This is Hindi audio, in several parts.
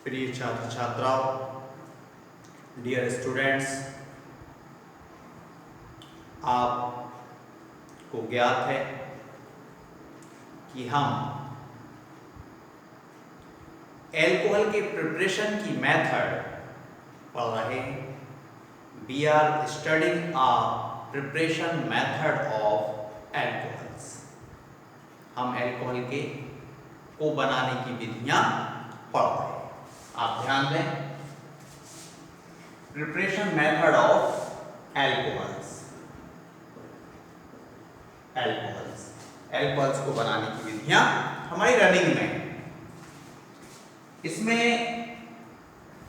प्रिय छात्र छात्राओं, डियर स्टूडेंट्स, आपको ज्ञात है कि हम एल्कोहल के प्रिपरेशन की मेथड पढ़ रहे हैं। We are studying a preparation method of alcohols. हम एल्कोहल के को बनाने की विधियां पढ़ रहे हैं। आप ध्यान दें, preparation method of alcohols. Alcohols को बनाने की विधियां हमारी रनिंग में। इसमें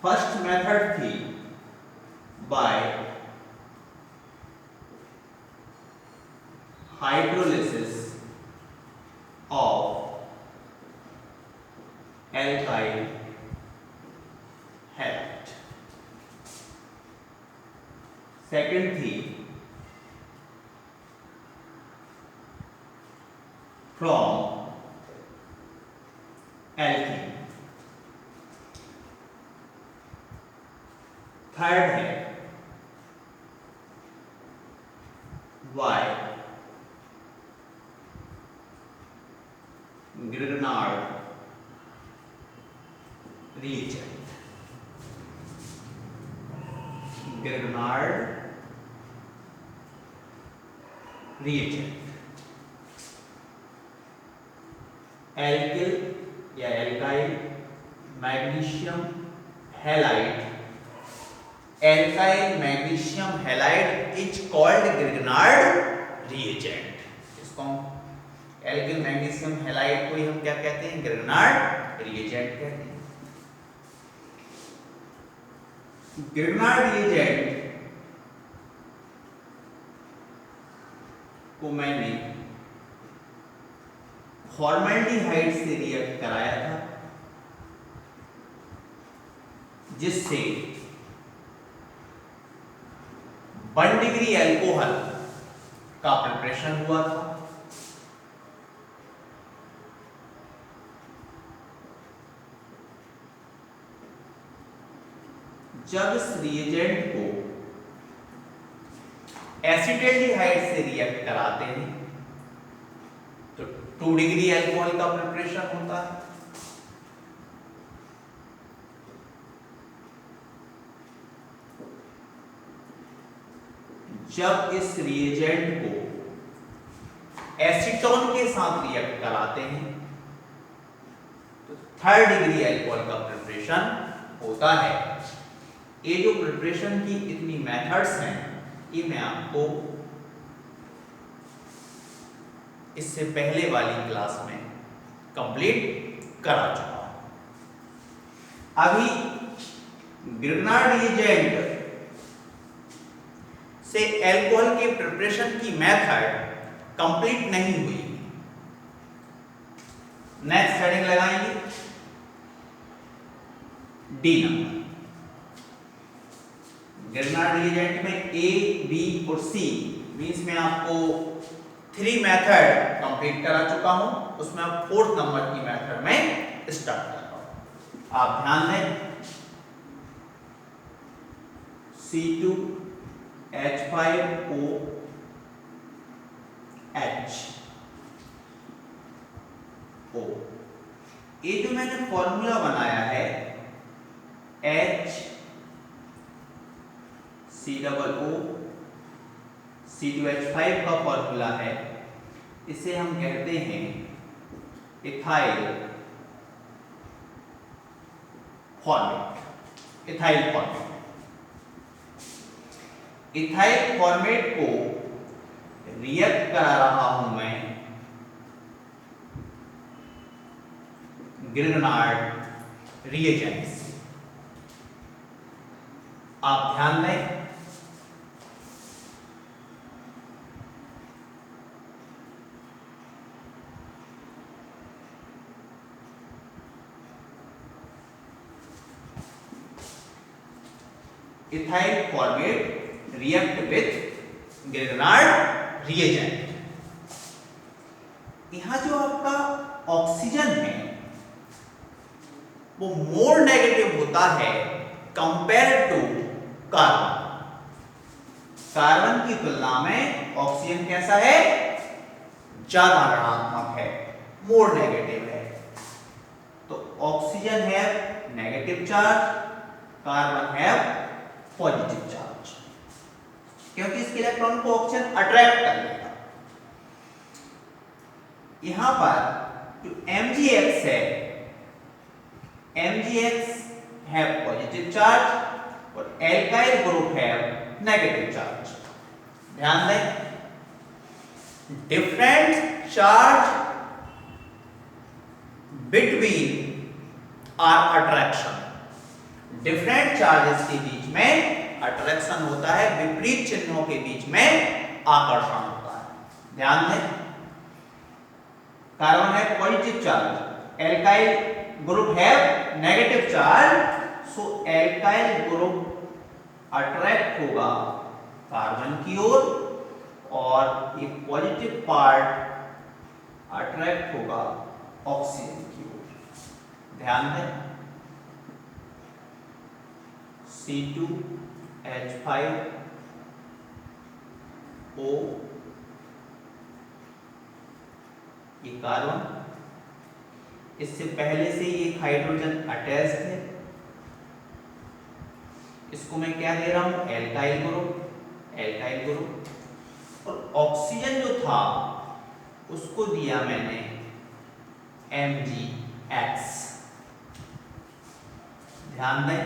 फर्स्ट मेथड थी by hydrolysis of alkyl halide. Second थी फ्रॉम एल्कीन। थर्ड है by Grignard reagent। Grignard reagent alkyl या alkyl magnesium halide. Alkyl magnesium halide is called Grignard reagent। इसको एल्किल मैग्नीशियम हैलाइड को ही हम क्या कहते हैं? ग्रिग्नार्ड reagent कहते हैं। ग्रिग्नार्ड reagent को मैंने फॉर्मल्डिहाइड से रिएक्ट कराया था, जिससे 1 डिग्री अल्कोहल का प्रिपरेशन हुआ था। जब इस रिएजेंट को एसिटाल्डिहाइड से रिएक्ट कराते हैं तो 2 डिग्री अल्कोहल का प्रिपरेशन होता है। जब इस रिएजेंट को एसीटोन के साथ रिएक्ट कराते हैं तो 3rd डिग्री अल्कोहल का प्रिपरेशन होता है। ये जो प्रिपरेशन की इतनी मेथड्स हैं, ये मैं आपको इससे पहले वाली क्लास में कंप्लीट करा चुका हूं। अभी ग्रिग्नार्ड रिएजेंट से एल्कोहल के प्रिपरेशन की मेथड कंप्लीट नहीं हुई। नेक्स्ट हेडिंग लगाएंगे डी नंबर। ग्रिग्नार्ड रिएजेंट में ए, बी और सी मींस में आपको 3 मेथड कंप्लीट करा चुका हूं। उसमें अब 4th नंबर की मेथड में स्टार्ट कर रहा हूं। आप ध्यान दें, C2H5OH। ये जो मैंने फॉर्मूला बनाया है HCOO C2H5 का फॉर्मूला है, इसे हम कहते हैं इथाइल फॉर्मेट। इथाइल फॉर्मेट को रिएक्ट करा रहा हूं मैं ग्रिग्नार्ड रिएजेंट से। आप ध्यान दें, ethyl format react with Grignard reagent. यहां जो आपका ऑक्सीजन है वो मोर नेगेटिव होता है कंपेयर टू कार्बन। कार्बन की तुलना में ऑक्सीजन कैसा है? ज्यादा ऋणात्मक है, मोर नेगेटिव है। तो ऑक्सीजन है नेगेटिव चार्ज, कार्बन है पॉजिटिव चार्ज, क्योंकि इसके इलेक्ट्रॉन को ऑक्सीजन अट्रैक्ट कर लेगा। यहां पर जो MgX है, MgX है पॉजिटिव चार्ज और एल्काइल ग्रुप है नेगेटिव चार्ज। ध्यान दें, different charge between are attraction. Different charges के बीच में अट्रैक्शन होता है, विपरीत चिन्हों के बीच में आकर्षण होता है। ध्यान दें, कार्बन है पॉजिटिव चार्ज, एल्काइल ग्रुप है नेगेटिव चार्ज, सो एल्काइल ग्रुप अट्रैक्ट होगा कार्बन की ओर और ये पॉजिटिव पार्ट अट्रैक्ट होगा ऑक्सीजन की ओर। ध्यान दें, C2H5O, ये कार्बन, इससे पहले से ये हाइड्रोजन अटैच्ड है, इसको मैं क्या दे रहा हूं? Alkyl group, alkyl group. और ऑक्सीजन जो था उसको दिया मैंने MgX। ध्यान दें,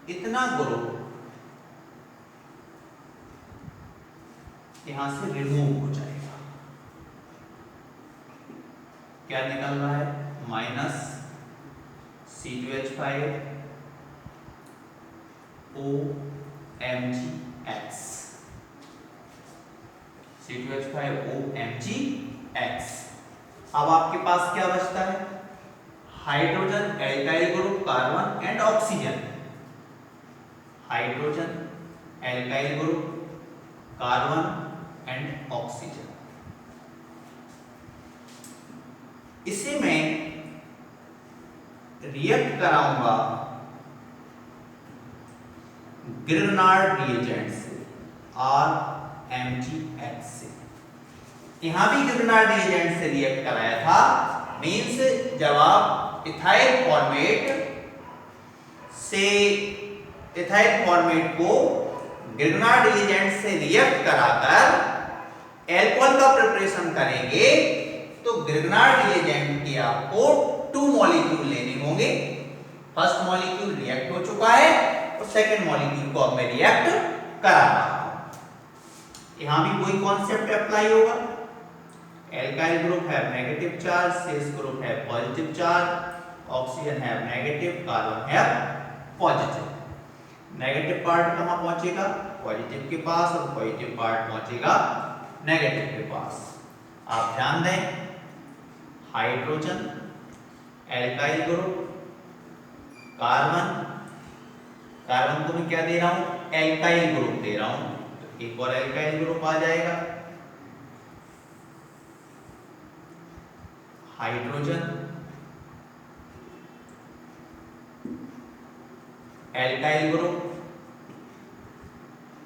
इतना ग्रुप यहां से रिमूव हो जाएगा। क्या निकल रहा है? Minus C2H5 OMgX, C2H5 OMgX। अब आपके पास क्या बचता है? Hydrogen, alkyl group, carbon and oxygen. Hydrogen, alkyl group, carbon and oxygen. इसे मैं रिएक्ट कराऊंगा ग्रिग्नार्ड रिएजेंट से, RMgX से। यहां भी ग्रिग्नार्ड रिएजेंट से रिएक्ट कराया था, मींस जब आप इथाइल फॉर्मेट को ग्रिग्नार्ड रिएजेंट से रिएक्ट कराकर एल्कोहल का प्रिपरेशन करेंगे तो ग्रिग्नार्ड रिएजेंट के आपको 2 मॉलिक्यूल लेने होंगे। फर्स्ट मॉलिक्यूल रिएक्ट हो चुका है और सेकंड मॉलिक्यूल को अब मैं रिएक्ट करा रहा हूं। यहां भी कोई कॉन्सेप्ट अप्लाई होगा। एल्काइल ग्रुप है नेगेटिव चार्ज, सीएस ग्रुप है पॉजिटिव चार्ज, ऑक्सीजन है नेगेटिव, कार्बन है पॉजिटिव। नेगेटिव पार्ट कहां पहुंचेगा? पॉजिटिव के पास, और पॉजिटिव पार्ट पहुंचेगा नेगेटिव के पास। आप ध्यान दें, hydrogen, alkyl group, carbon, carbon को मैं क्या दे रहा हूं? एल्काइल ग्रुप दे रहा हूं, तो एक और एल्काइल ग्रुप आ जाएगा। Hydrogen, alkyl group,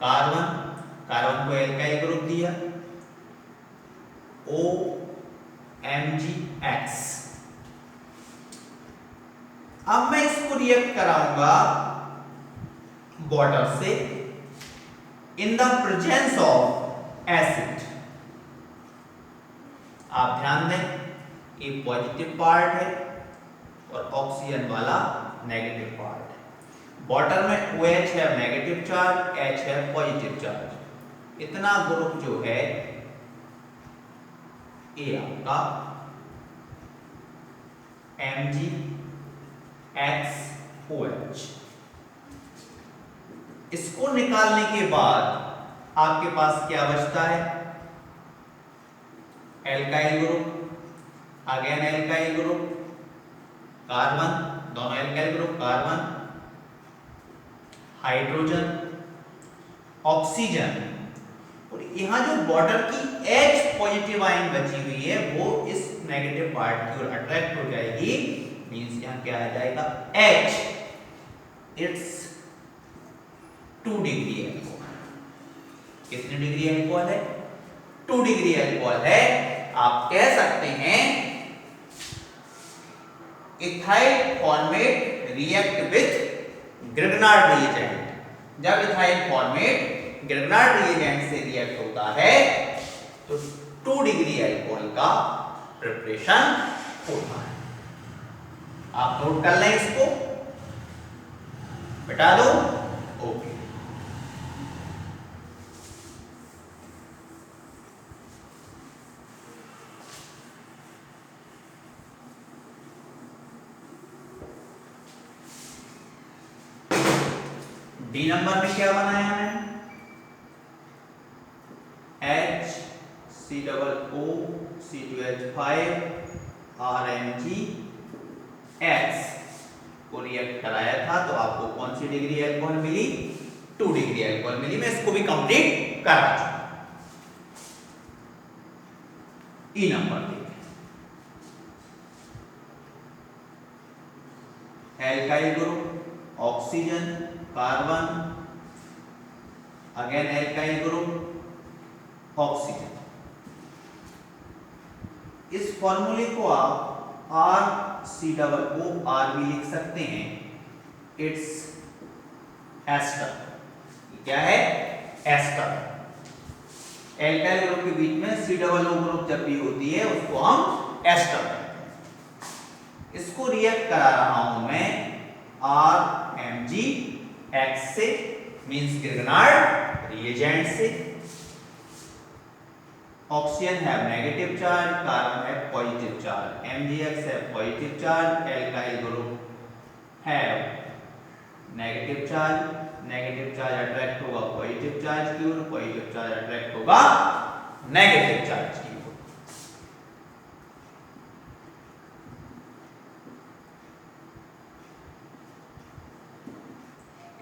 carbon, carbon को एल्काइल ग्रुप दिया, OMgX। अब मैं इसको रिएक्ट कराऊंगा वाटर से in the presence of acid. आप ध्यान दें, ये पॉजिटिव पार्ट है और ऑक्सीजन वाला नेगेटिव पार्ट है। वाटर में OH है नेगेटिव चार्ज, H है पॉजिटिव चार्ज। इतना ग्रुप जो है ये आपका MgXOH। इसको निकालने के बाद आपके पास क्या बचता है? Alkyl group, again alkyl group, carbon, दोनों alkyl group, carbon, hydrogen, oxygen, और यहां जो वाटर की H पॉजिटिव आयन बची हुई है वो इस नेगेटिव पार्ट की ओर अट्रैक्ट हो जाएगी मीन्स यहाँ क्या आ जाएगा H, इट्स 2 डिग्री एल्कोहल। कितने डिग्री एल्कोहल है? 2 डिग्री एल्कोहल है। आप कह सकते हैं ethyl format react with Grignard reagent. जब इथाइल फॉर्मेट ग्रिग्नार्ड रिएजेंट से रिएक्ट होता है तो 2 डिग्री एल्कोहल का प्रिपरेशन होता है। आप नोट कर लें इसको, बता दो। ओके, डी नंबर में क्या बनाया हमने? H COO-C2H5 RMgX को रिएक्ट कराया था तो आपको कौन सी डिग्री एल्कोहल मिली? 2 डिग्री एल्कोहल मिली। मैं इसको भी कंप्लीट करा चुका। ई नंबर देखें, alkyl group, oxygen, carbon, again alkyl group, oxygen. इस फॉर्मूले को आप RCOOR भी लिख सकते हैं। It's ester. क्या है? एस्टर। एल्काइल ग्रुप के बीच में COO ग्रुप जब भी होती है उसको हम एस्टर कहते हैं। इसको रिएक्ट करा रहा हूं मैं RMgX से, मींस ग्रिग्नार्ड रिएजेंट से। ऑक्सीजन है नेगेटिव चार्ज, कार्बन है पॉजिटिव चार्ज, MgX है पॉजिटिव चार्ज, एल्काइल ग्रुप है negative charge. Negative charge attract होगा पॉजिटिव चार्ज की ओर, पॉजिटिव चार्ज अट्रैक्ट होगा नेगेटिव चार्ज की ओर।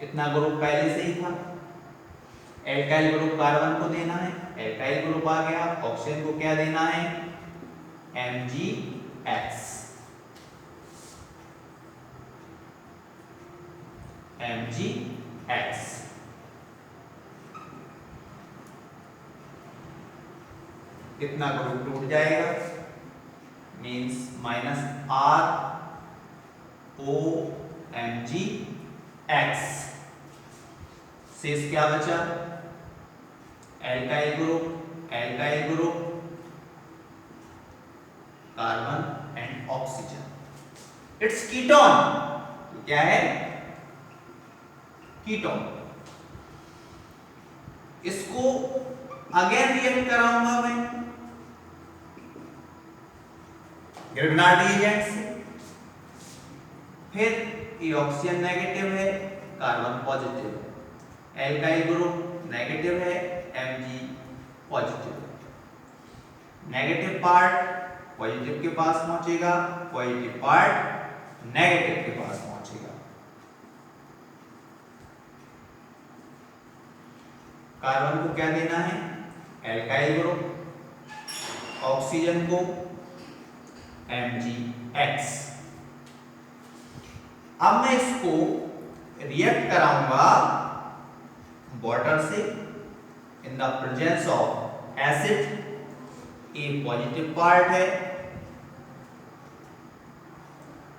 इतना ग्रुप पहले से ही था। एल्काइल ग्रुप कार्बन को देना है, एल्काइल ग्रुप आ गया। ऑक्सीजन को क्या देना है? MgX। MgX कितना ग्रुप टूट जाएगा? Means -ROMgX। शेष क्या बचा? Alkyl group, carbon and oxygen. It's ketone. तो क्या है? कीटोन। इसको अगेन रिएक्ट कराऊंगा मैं ग्रिग्नार्ड रिएजेंट से। फिर ये ऑक्सीजन नेगेटिव है, कार्बन पॉजिटिव है, एल्काइल ग्रुप नेगेटिव है, Mg positive. Negative part positive के पास पहुंचेगा, पॉजिटिव पार्ट नेगेटिव के पास पहुंचेगा। कार्बन को क्या देना है? एल्काइल ग्रुप, ऑक्सीजन को MgX। अब मैं इसको रिएक्ट कराऊंगा वाटर से in the presence of acid. A positive part है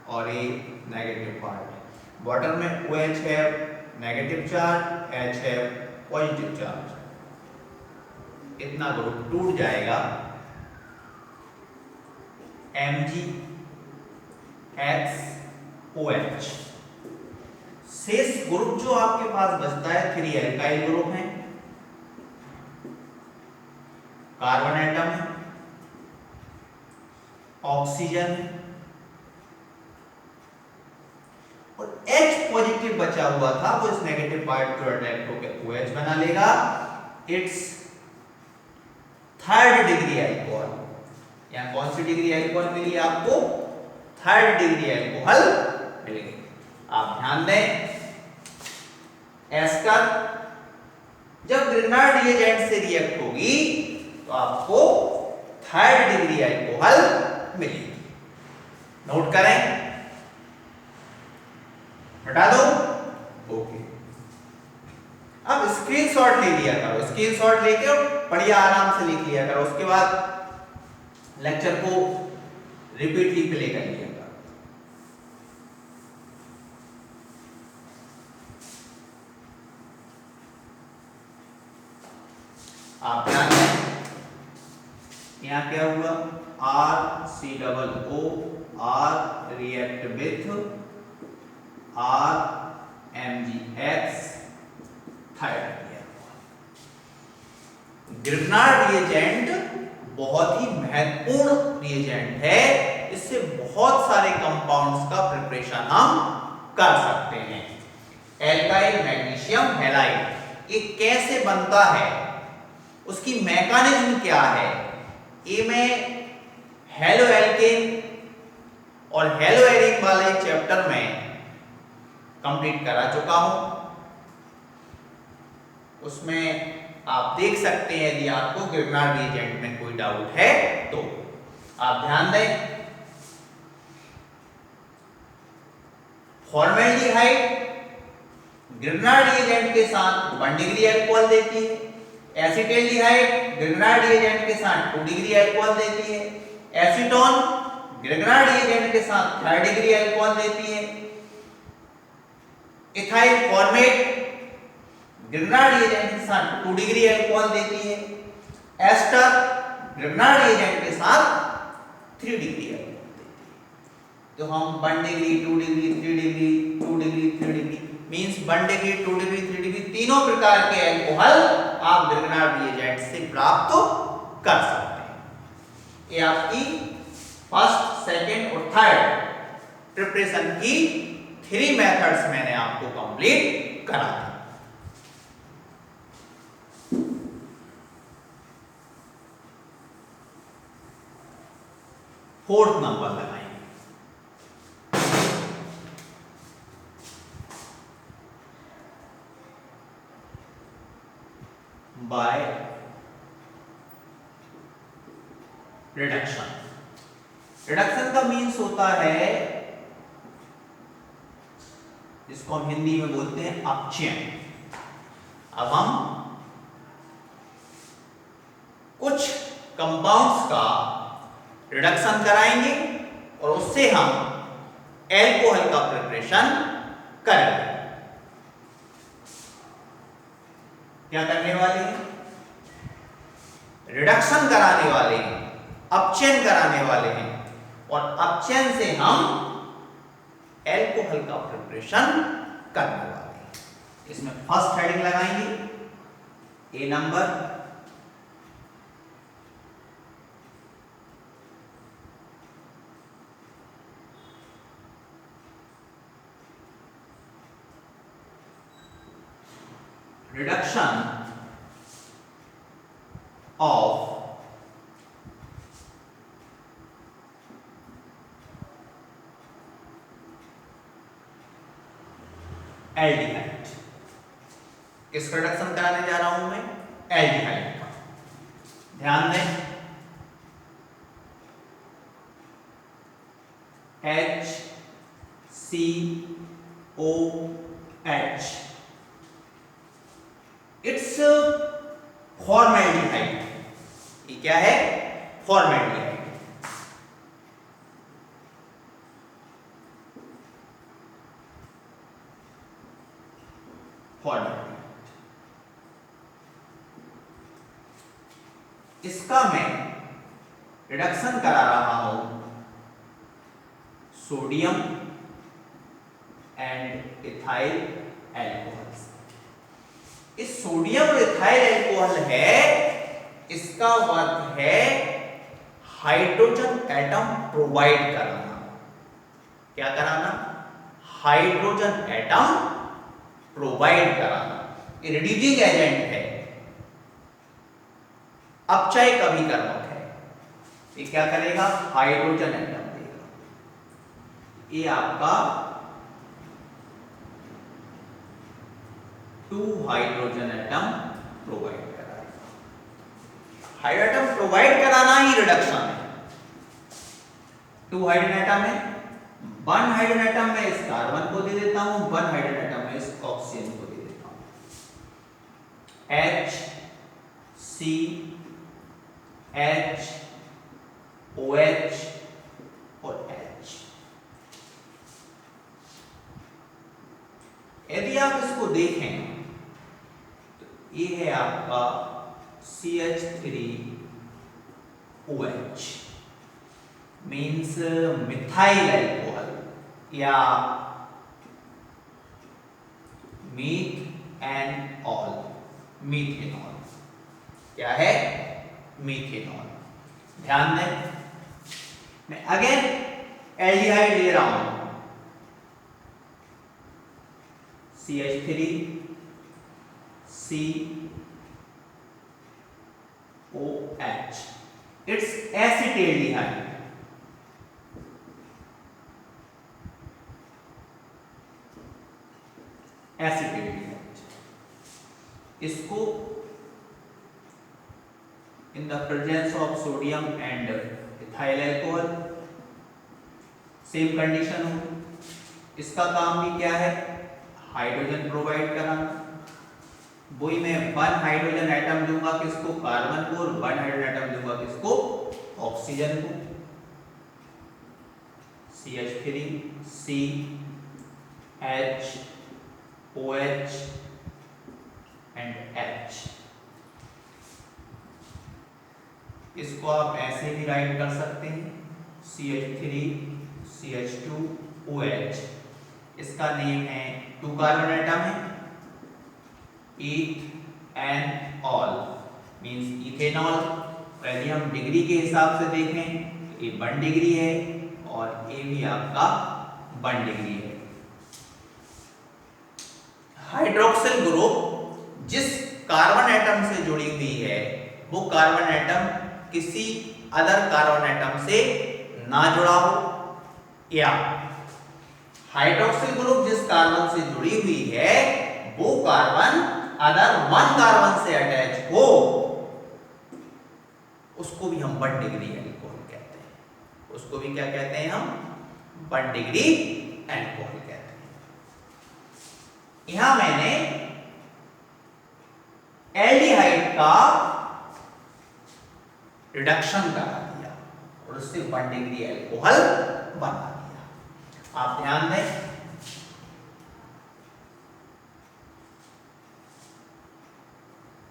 और ए नेगेटिव पार्ट है। वाटर में OH है नेगेटिव चार्ज, H है पॉजिटिव चार्ज। इतना ग्रुप टूट जाएगा। MgX OH। शेष ग्रुप जो आपके पास बचता है 3 एल्काइल ग्रुप है, कार्बन एटम है, ऑक्सीजन है और H पॉजिटिव बचा हुआ था, वो इस नेगेटिव पार्ट को अट्रैक्ट होकर OH बना लेगा। It's 3rd degree alcohol. यहां कौन सी डिग्री एल्कोहल मिली आपको? 3rd डिग्री एल्कोहल मिलेगी। आप ध्यान दें, एस्टर जब ग्रिग्नार्ड रिएजेंट से रिएक्ट होगी तो आपको 3rd डिग्री एल्कोहल मिलेगी। नोट करें, हटा दो, ओके। अब स्क्रीनशॉट ले लिया करो, स्क्रीनशॉट लेके बढ़िया आराम से लिख लिया करो, उसके बाद लेक्चर को रिपीटली प्ले कर लिया करो। आप ध्यान दें, यहाँ क्या हुआ, RCOO R react with RMgX thyroid. Grignard reagent बहुत ही महत्वपूर्ण रिएजेंट है, इससे बहुत सारे कंपाउंड्स का प्रिपरेशन हम कर सकते हैं। एल्काइल मैग्नीशियम हैलाइड ये कैसे बनता है, उसकी मैकेनिज्म क्या है, ये मैं हेलो एल्केन और हेलो एरिन वाले चैप्टर में कंप्लीट करा चुका हूं, उसमें आप देख सकते हैं यदि आपको ग्रिग्नार्ड रिएजेंट में कोई डाउट है तो। आप ध्यान दें, फॉर्मेल्डिहाइड ग्रिग्नार्ड रिएजेंट के साथ 1 डिग्री अल्कोहल देती है, एसिटाल्डिहाइड ग्रिग्नार्ड रिएजेंट के साथ 2 डिग्री अल्कोहल देती है, एसीटोन ग्रिग्नार्ड रिएजेंट के साथ 3rd डिग्री अल्कोहल देती है, इथाइल फॉर्मेट ग्रिग्नार्ड रिएजेंट के साथ 2 डिग्री अल्कोहल देती है, एस्टर ग्रिग्नार्ड रिएजेंट के साथ 3 डिग्री अल्कोहल देती है। तो हम 1 degree 2 degree 3 degree 2 degree 3 degree means 1 degree 2 degree 3 degree तीनों प्रकार के अल्कोहल आप ग्रिग्नार्ड रिएजेंट से प्राप्त कर सकते हैं। ये आपकी फर्स्ट, सेकंड और थर्ड प्रिपरेशन की 3 मेथड्स मैंने आपको कंप्लीट करा दी। फोर्थ नंबर लगाएंगे, बाय रिडक्शन। रिडक्शन का मीन्स होता है, जिसको हम हिंदी में बोलते हैं अपचयन। अब हम कुछ कंपाउंड्स का रिडक्शन कराएंगे और उससे हम एल्कोहल का प्रिपरेशन करेंगे। क्या करने वाले हैं, रिडक्शन कराने वाले हैं, अपचयन कराने वाले हैं, और अपचयन से हम एल्कोहल का प्रिपरेशन करने वाले हैं। इसमें फर्स्ट हेडिंग लगाएंगे, ए नंबर, reduction of एल्डिहाइड। किसका रिडक्शन कराने जा रहा हूं मैं, एल्डिहाइड का। ध्यान दें, HCOH इट्स फॉर्मेल्डिहाइड। ये क्या है, फॉर्मेल्डिहाइड। फॉर्मेल्डिहाइड इसका मैं रिडक्शन करा रहा हूं सोडियम एंड इथाइल एल्कोहल। इस सोडियम और इथाइल एल्कोहल है, इसका वर्क है हाइड्रोजन एटम प्रोवाइड कराना। क्या कराना, हाइड्रोजन एटम प्रोवाइड कराना। ये रिड्यूसिंग एजेंट है, अपचय का भी कर्मक है। ये क्या करेगा, हाइड्रोजन एटम देगा। ये आपका 2 हाइड्रोजन एटम प्रोवाइड कराएगा। हाइड्रोजन प्रोवाइड कराना ही रिडक्शन है। 2 हाइड्रोजन एटम है, वन हाइड्रोजन एटम मैं इस कार्बन को दे देता हूं, वन हाइड्रोजन एटम मैं इस ऑक्सीजन को दे देता हूं। H C H OH और H। यदि आप इसको देखें तो ये है आपका CH3OH मीन्स मिथाइल अल्कोहल या मीथ एंड ऑल, मीथेनॉल। क्या है? मीथेनॉल। ध्यान दें, मैं अगेन एल्डिहाइड ले रहा हूं, CH3 COH, it's acetaldehyde. Acetaldehyde, इसको in the presence of sodium and ethyl alcohol same condition हो। इसका काम भी क्या है? हाइड्रोजन प्रोवाइड कराना। वही मैं वन हाइड्रोजन एटम दूंगा किसको? कार्बन को, और वन हाइड्रोजन एटम दूंगा किसको? ऑक्सीजन को। CH3 CH OH and H। इसको आप ऐसे भी राइट कर सकते हैं, CH3 CH2 OH। इसका नेम है, 2 कार्बन एटम है, ईथ एंड ऑल मींस इथेनॉल। यदि हम डिग्री के हिसाब से देखें तो ये 1 डिग्री है और ये भी आपका 1 डिग्री है। हाइड्रोक्सिल ग्रुप जिस कार्बन एटम से जुड़ी हुई है वो कार्बन एटम किसी अदर कार्बन एटम से ना जुड़ा हो, या हाइड्रोक्सिल ग्रुप जिस कार्बन से जुड़ी हुई है वो कार्बन अदर 1 कार्बन से अटैच हो, उसको भी हम 1 डिग्री अल्कोहल कहते हैं। उसको भी क्या कहते हैं हम? 1 डिग्री अल्कोहल कहते हैं। यहां मैंने एल्डिहाइड का रिडक्शन करा दिया और उससे 1 डिग्री अल्कोहल बना दिया। आप ध्यान दें,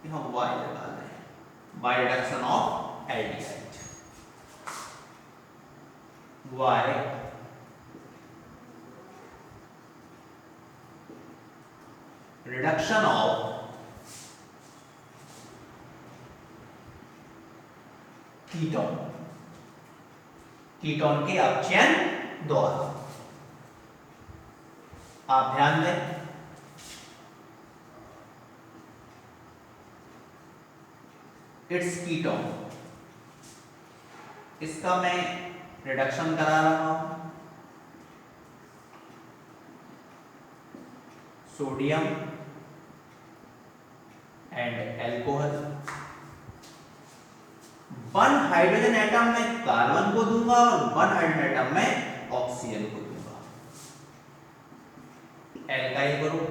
यहां Y लगा दें, by reduction of aldehyde. Y reduction of ketone, ketone के अपचयन द्वारा। आप ध्यान दें, इट्स कीटोन, इसका मैं रिडक्शन करा रहा हूं, sodium and alcohol. 1 hydrogen atom में कार्बन को दूंगा और 1 हाइड्रोजन एटम में ऑक्सीजन को दूंगा। Alkyl group,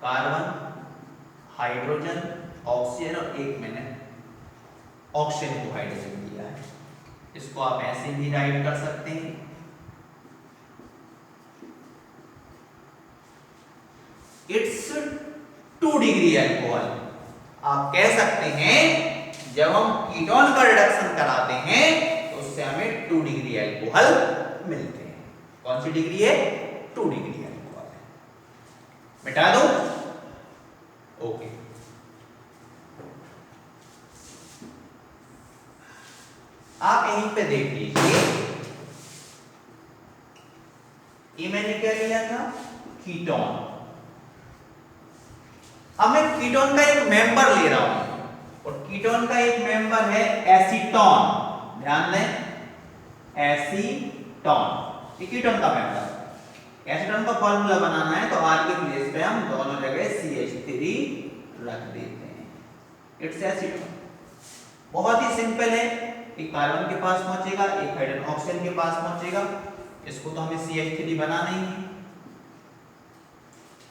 carbon, hydrogen, oxygen और एक मैंने ऑक्सीजन को हाइड्रोजन दिया है। इसको आप ऐसे भी राइट कर सकते हैं, इट्स 2 डिग्री अल्कोहल। आप कह सकते हैं जब हम कीटोन का रिडक्शन कराते हैं तो उससे हमें 2 डिग्री अल्कोहल मिलते हैं। कौन सी डिग्री है? 2 डिग्री अल्कोहल है। मिटा दो, ओके। आप यहीं पे देख लीजिए, ये मैंने क्या लिया था? कीटोन। अब मैं कीटोन का एक मेंबर ले रहा हूं और कीटोन का एक मेंबर है एसीटोन। ध्यान दें, एसीटोन ये कीटोन का मेंबर है। एसीटोन का फॉर्मूला बनाना है तो आर के प्लेस पे हम दोनों जगह CH3 रख देते हैं। It's acetone. बहुत ही सिंपल है, एक कार्बन के पास पहुंचेगा, एक हाइड्रोजन ऑक्सीजन के पास पहुंचेगा, इसको तो हमें CH3 बनाना ही है,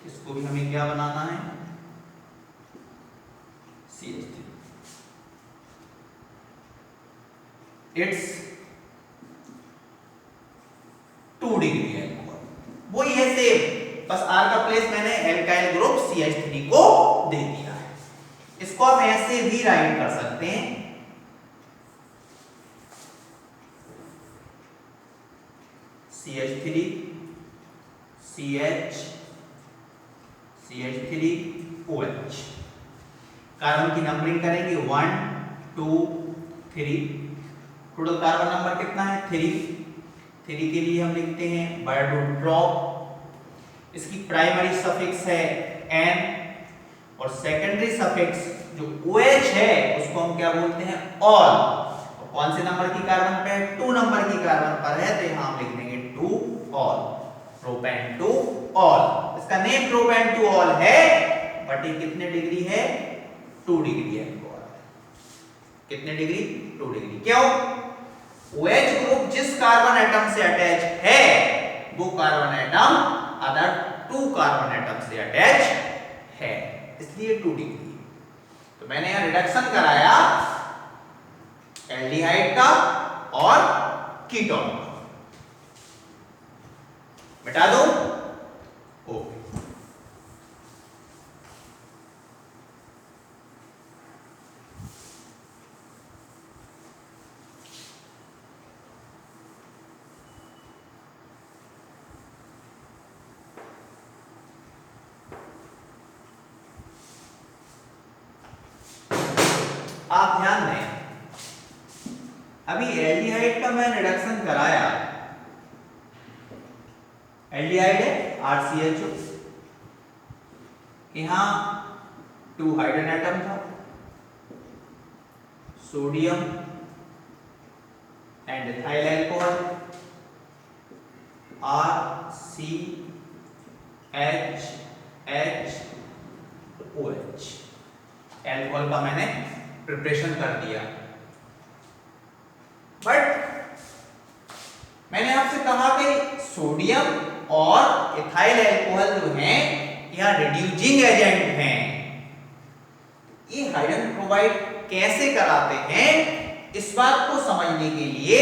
इसको भी हमें क्या बनाना है, CH3। इट्स 2 डिग्री अल्कोहल, वही है सेम, बस R का प्लेस मैंने एल्काइल ग्रुप CH3 को दे दिया है। इसको आप ऐसे भी राइट कर सकते हैं, CH3 CH CH3 OH। Carbon की नंबरिंग करेंगे 1 2 3, टोटल कार्बन नंबर कितना है 3। 3 के लिए हम लिखते हैं बायोडोट ड्रॉप, इसकी प्राइमरी सफिक्स है N और सेकेंडरी सफिक्स जो OH है उसको हम क्या बोलते हैं ऑल। कौन से नंबर की कार्बन पे है, 2 नंबर की कार्बन पर है, तो यहां हम लिख देंगे 2 ऑल, प्रोपेन 2 ऑल। इसका नेम प्रोपेन 2 ऑल है, बट ये कितने डिग्री है, 2 डिग्री है। कितने डिग्री, 2 डिग्री। क्यों, OH ग्रुप जिस कार्बन एटम से अटैच है वो carbon atom other 2 carbon atom से अटैच है, इसलिए 2 डिग्री। तो मैंने यहां रिडक्शन कराया एल्डिहाइड का और कीटोन का, मिटा दो, ओके। आप ध्यान दें, अभी एल्डिहाइड का मैं रिडक्शन कराया, एल्डिहाइड है RCHO, यहां 2 हाइड्रोजन एटम था, sodium and ethyl alcohol RCHHOH, alcohol का मैंने प्रिपरेशन कर दिया। बट मैंने आपसे कहा कि सोडियम और इथाइल अल्कोहल जो हैं यह रिड्यूसिंग एजेंट हैं, ये हाइड्रोजन प्रोवाइड कैसे कराते हैं, इस बात को समझने के लिए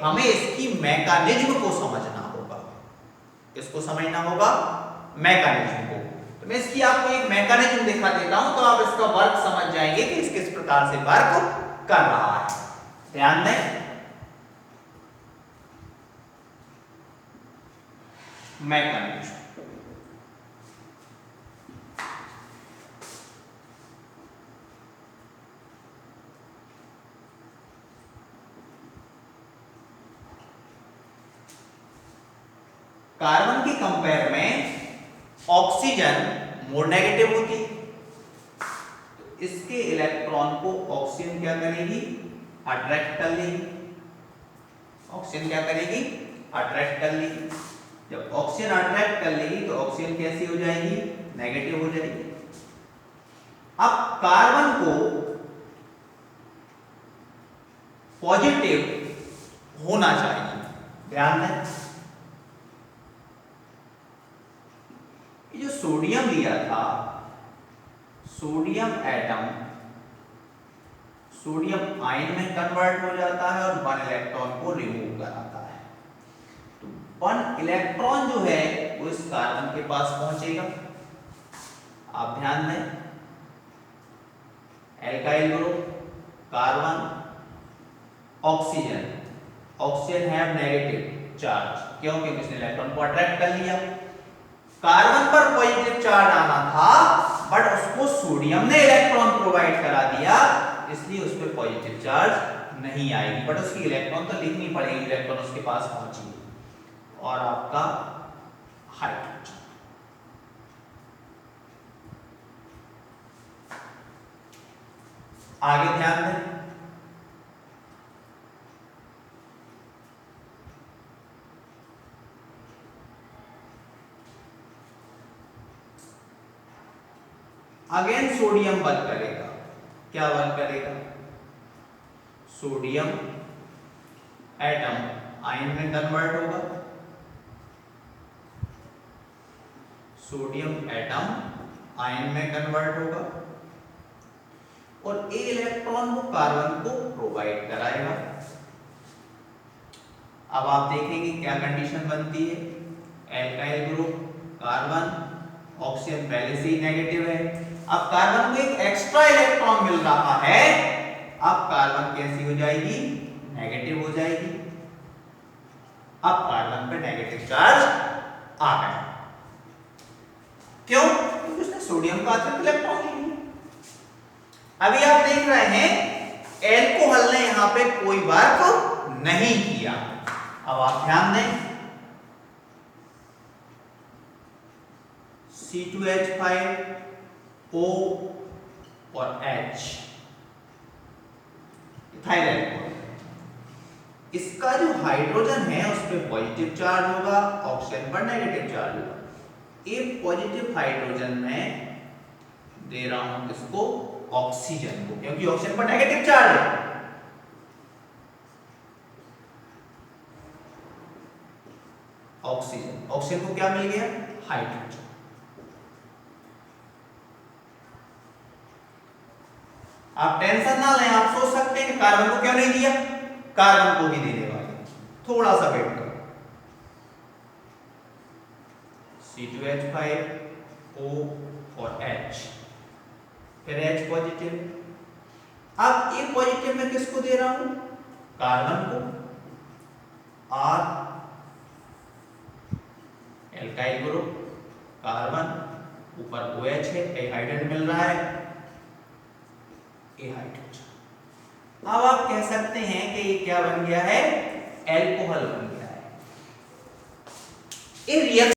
हमें इसकी मैकेनिज्म को समझना होगा। किसको समझना होगा, मैकेनिज्म को। तो मैं इसकी आपको एक मैकेनिज्म दिखा देता हूं, तो आप इसका वर्क समझ जाएंगे कि इस किस प्रकार से वर्क कर रहा है। ध्यान दें, मैकेनिज्म, कार्बन की कंपेयर में ऑक्सीजन मोर नेगेटिव होती है, तो इसके इलेक्ट्रॉन को ऑक्सीजन क्या करेगी, अट्रैक्ट कर लेगी। ऑक्सीजन क्या करेगी, अट्रैक्ट कर लेगी। जब ऑक्सीजन अट्रैक्ट कर लेगी तो ऑक्सीजन कैसी हो जाएगी, नेगेटिव हो जाएगी। अब कार्बन को पॉजिटिव होना चाहिए, ध्यान दें। ये जो सोडियम लिया था, सोडियम एटम सोडियम आयन में कन्वर्ट हो जाता है और 1 इलेक्ट्रॉन को रिमूव कराता है। तो 1 इलेक्ट्रॉन जो है वो इस कार्बन के पास पहुंचेगा। आप ध्यान दें, alkyl group, carbon, oxygen, oxygen have negative charge, क्योंकि इसने इलेक्ट्रॉन को अट्रैक्ट कर लिया। कार्बन पर पॉजिटिव चार्ज आना था, बट उसको सोडियम ने इलेक्ट्रॉन प्रोवाइड करा दिया, इसलिए उस पर पॉजिटिव चार्ज नहीं आएगी, बट उसकी इलेक्ट्रॉन तो लिखनी पड़ेगी, इलेक्ट्रॉन उसके पास पहुंची और आपका हाइड्रोजन। आगे ध्यान दें, अगेन सोडियम वर्क करेगा। क्या वर्क करेगा, सोडियम एटम आयन में कन्वर्ट होगा सोडियम एटम आयन में कन्वर्ट होगा और ए इलेक्ट्रॉन वो कार्बन को प्रोवाइड कराएगा। अब आप देखेंगे क्या कंडीशन बनती है। एल्काइल ग्रुप, कार्बन, ऑक्सीजन पहले से ही नेगेटिव है। अब कार्बन को एक एक्स्ट्रा इलेक्ट्रॉन मिल रहा है, अब कार्बन कैसी हो जाएगी, नेगेटिव हो जाएगी। अब कार्बन पे नेगेटिव चार्ज आ गया। क्यों? क्योंकि उसने सोडियम का अतिरिक्त इलेक्ट्रॉन ले लिया। अभी आप देख रहे हैं एल्कोहल ने यहां पे कोई वर्क नहीं किया। अब आप ध्यान दें, C2H5O और H इथाइल अल्कोहल, इसका जो हाइड्रोजन है उस पर पॉजिटिव चार्ज होगा, ऑक्सीजन पर नेगेटिव चार्ज होगा। एक पॉजिटिव हाइड्रोजन में दे रहा हूं किसको, ऑक्सीजन को, क्योंकि ऑक्सीजन पर नेगेटिव चार्ज है। ऑक्सीजन को क्या मिल गया, हाइड्रोजन। आप टेंशन ना लें, आप सोच सकते हैं कि कार्बन को क्यों नहीं दिया, कार्बन को भी देने वाले, थोड़ा सा वेट करो। C2H5O और H, फिर H पॉजिटिव। अब ए पॉजिटिव में किसको दे रहा हूं, कार्बन को, R एल्काइल ग्रुप, कार्बन, ऊपर OH है, ए हाइड्रोजन मिल रहा है, ए हाइड्रोजन। अब आप कह सकते हैं कि ये क्या बन गया है, एल्कोहल बन गया है। ये रिएक्शन